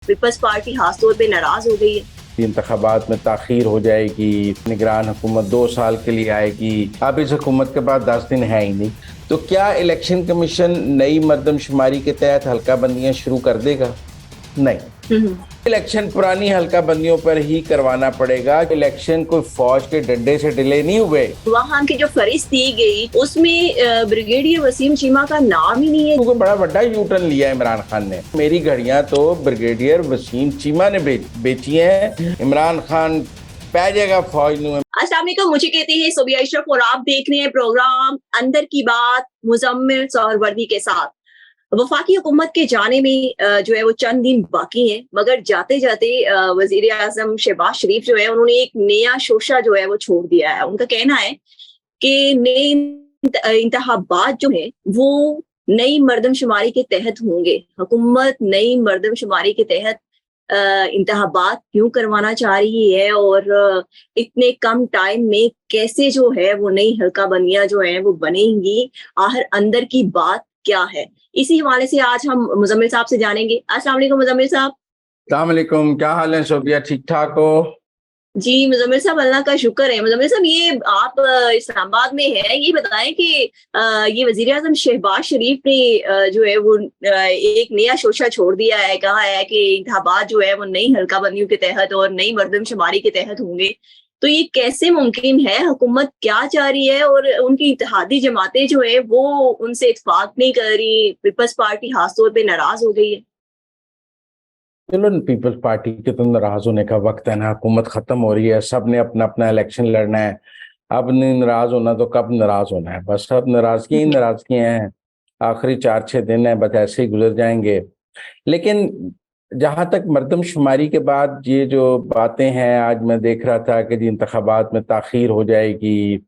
Peoples party خاص طور پہ ناراض ہو گئی ہے۔ انتخابات میں تاخیر ہو جائے گی، نگران حکومت 2 سال کے لیے آئے گی، اب اس حکومت کے بعد 10 دن ہے ہی نہیں، تو کیا الیکشن کمیشن نئی مردم شماری کے تحت حلقہ بندیاں شروع کر دے گا؟ نہیں، الیکشن پرانی حلقہ بندیوں پر ہی کروانا پڑے گا۔ الیکشن کوئی فوج کے ڈنڈے سے ڈیلے نہیں ہوئے۔ وہاں کی جو فہرست دی گئی اس میں بریگیڈیئر وسیم چیمہ کا نام ہی نہیں ہے۔ کیونکہ بڑا بڑا یو ٹرن لیا عمران خان نے۔ میری گھڑیاں تو بریگیڈیئر وسیم چیمہ نے بیچی ہیں، عمران خان پہ جائے گا فوج نو۔ السلام علیکم، مجھے کہتے ہیں صوبیہ اشرف اور آپ دیکھ رہے ہیں پروگرام اندر کی بات مزمل سہروردی کے ساتھ۔ وفاقی حکومت کے جانے میں جو ہے وہ چند دن باقی ہیں، مگر جاتے جاتے وزیر اعظم شہباز شریف جو ہے انہوں نے ایک نیا شوشہ جو ہے وہ چھوڑ دیا ہے۔ ان کا کہنا ہے کہ نئے انتخابات جو ہیں وہ نئی مردم شماری کے تحت ہوں گے۔ حکومت نئی مردم شماری کے تحت انتخابات کیوں کروانا چاہ رہی ہے اور اتنے کم ٹائم میں کیسے جو ہے وہ نئی حلقہ بندیاں جو ہیں وہ بنیں گی، آخر اندر کی بات کیا ہے، اسی حوالے سے آج ہم مزمل صاحب سے جانیں گے۔ السلام علیکم مزمل صاحب۔ السلام علیکم، کیا حال ہے صوبیہ؟ ٹھیک ٹھاک ہو؟ جی مزمل صاحب، اللہ کا شکر ہے۔ مزمل صاحب، یہ آپ اسلام آباد میں ہیں، یہ بتائیں کہ یہ وزیر اعظم شہباز شریف نے جو ہے وہ ایک نیا شوشہ چھوڑ دیا ہے، کہا ہے کہ انتخابات جو ہے وہ نئی حلقہ بندیوں کے تحت اور نئی مردم شماری کے تحت ہوں گے، تو یہ کیسے ممکن ہے؟ حکومت کیا چاہ رہی ہے اور ان کی اتحادی جماعتیں جو ہے وہ ان سے اتفاق نہیں کر رہی، پیپلز پارٹی خاص طور پہ ناراض ہو گئی ہے۔ چلو، پیپلز پارٹی کے تو ناراض ہونے کا وقت ہے نا، حکومت ختم ہو رہی ہے، سب نے اپنا اپنا الیکشن لڑنا ہے، اب نہیں ناراض ہونا تو کب ناراض ہونا ہے؟ بس اب ناراضگیاں ہی ناراضگیاں ہیں، آخری 4-6 دن ہیں، بس ایسے ہی گزر جائیں گے۔ لیکن جہاں تک مردم شماری کے بعد یہ جو باتیں ہیں، آج میں دیکھ رہا تھا کہ انتخابات میں تاخیر ہو جائے گی،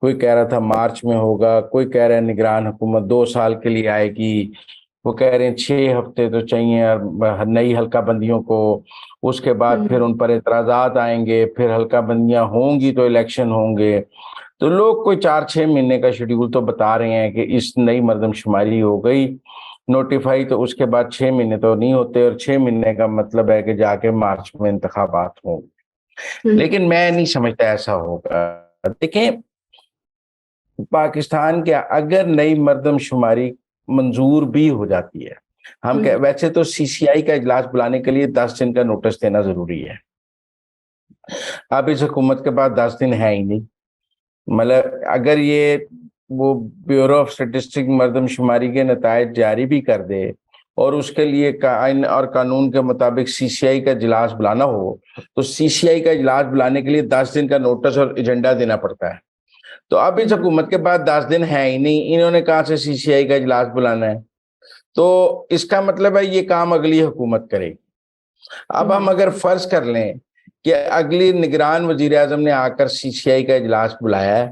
کوئی کہہ رہا تھا مارچ میں ہوگا، کوئی کہہ رہا ہے نگران حکومت 2 سال کے لیے آئے گی، وہ کہہ رہے ہیں 6 ہفتے تو چاہیے نئی حلقہ بندیوں کو، اس کے بعد پھر ان پر اعتراضات آئیں گے، پھر حلقہ بندیاں ہوں گی تو الیکشن ہوں گے، تو لوگ کوئی 4-6 مہینے کا شیڈیول تو بتا رہے ہیں کہ اس نئی مردم شماری ہو گئی نوٹیفائی، تو اس کے بعد 6 مہینے تو نہیں ہوتے، اور 6 مہینے کا مطلب ہے کہ جا کے مارچ میں انتخابات ہوں۔ لیکن میں نہیں سمجھتا ایسا ہوگا۔ دیکھیں، پاکستان کے اگر نئی مردم شماری منظور بھی ہو جاتی ہے، ہم ویسے تو CCI کا اجلاس بلانے کے لیے 10 دن کا نوٹس دینا ضروری ہے، اب اس حکومت کے بعد 10 دن ہے ہی نہیں، مطلب اگر یہ وہ بیورو آف اسٹیٹسٹک مردم شماری کے نتائج جاری بھی کر دے اور اس کے لیے آئین اور قانون کے مطابق CCI کا اجلاس بلانا ہو، تو CCI کا اجلاس بلانے کے لیے 10 دن کا نوٹس اور ایجنڈا دینا پڑتا ہے، تو اب اس حکومت کے بعد 10 دن ہے ہی نہیں، انہوں نے کہاں سے CCI کا اجلاس بلانا ہے؟ تو اس کا مطلب ہے یہ کام اگلی حکومت کرے گی۔ اب ہم اگر فرض کر لیں کہ اگلی نگران وزیر اعظم نے آ کر CCI کا اجلاس بلایا ہے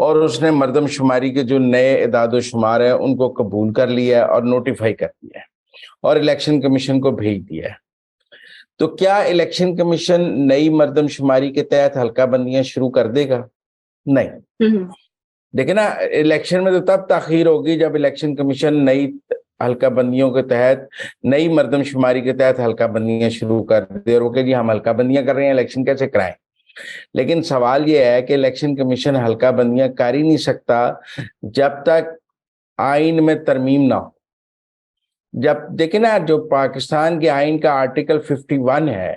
اور اس نے مردم شماری کے جو نئے اعداد و شمار ہیں ان کو قبول کر لیا ہے اور نوٹیفائی کر دیا ہے اور الیکشن کمیشن کو بھیج دیا ہے، تو کیا الیکشن کمیشن نئی مردم شماری کے تحت حلقہ بندیاں شروع کر دے گا؟ نہیں۔ دیکھیں نا، الیکشن میں تو تب تاخیر ہوگی جب الیکشن کمیشن نئی حلقہ بندیوں کے تحت، نئی مردم شماری کے تحت حلقہ بندیاں شروع کر دے، اور وہ کہ جی ہم حلقہ بندیاں کر رہے ہیں، الیکشن کیسے کرائیں؟ لیکن سوال یہ ہے کہ الیکشن کمیشن حلقہ بندیاں کر ہی نہیں سکتا جب تک آئین میں ترمیم نہ ہو۔ جب دیکھیں نا، جو پاکستان کے آئین کا آرٹیکل 51 ہے،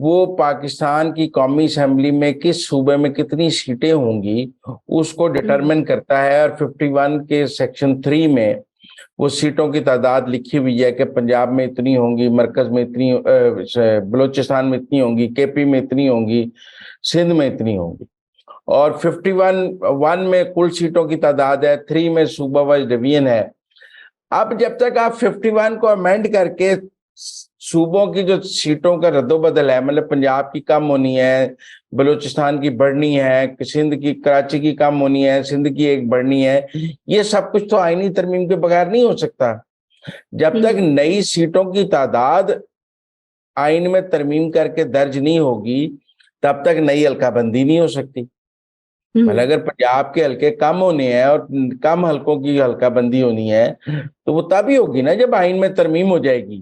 وہ پاکستان کی قومی اسمبلی میں کس صوبے میں کتنی سیٹیں ہوں گی اس کو ڈٹرمن کرتا ہے، اور 51 کے سیکشن 3 میں وہ سیٹوں کی تعداد لکھی ہوئی ہے کہ پنجاب میں اتنی ہوں گی، مرکز میں اتنی، بلوچستان میں اتنی ہوں گی، KP میں اتنی ہوں گی، سندھ میں اتنی ہوں گی، اور 51 میں کل سیٹوں کی تعداد ہے، 3 میں صوبہ وائز ڈویژن ہے۔ اب جب تک آپ 51 کو امینڈ کر کے صوبوں کی جو سیٹوں کا رد و بدل ہے، مطلب پنجاب کی کم ہونی ہے، بلوچستان کی بڑھنی ہے، سندھ کی، کراچی کی کم ہونی ہے، سندھ کی ایک بڑھنی ہے، یہ سب کچھ تو آئینی ترمیم کے بغیر نہیں ہو سکتا۔ جب تک نئی سیٹوں کی تعداد آئین میں ترمیم کر کے درج نہیں ہوگی تب تک نئی حلقہ بندی نہیں ہو سکتی۔ مطلب اگر پنجاب کے حلقے کم ہونے ہیں اور کم حلقوں کی حلقہ بندی ہونی ہے تو وہ تب ہی ہوگی نا جب آئین میں ترمیم ہو جائے گی۔